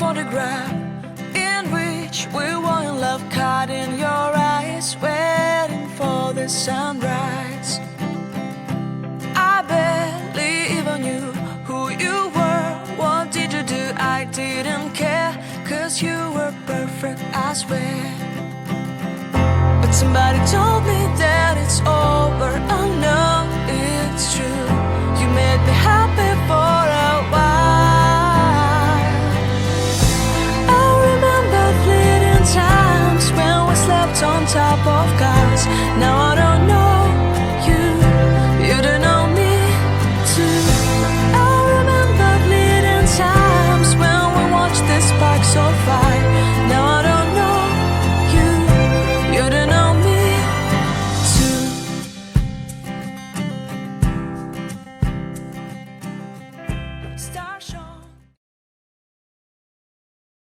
photograph in which we were in love, caught in your eyes, waiting for the sunrise. I barely even knew who you were. What did you do? I didn't care, 'cause you were perfect, I swear. But somebody told me that it's over.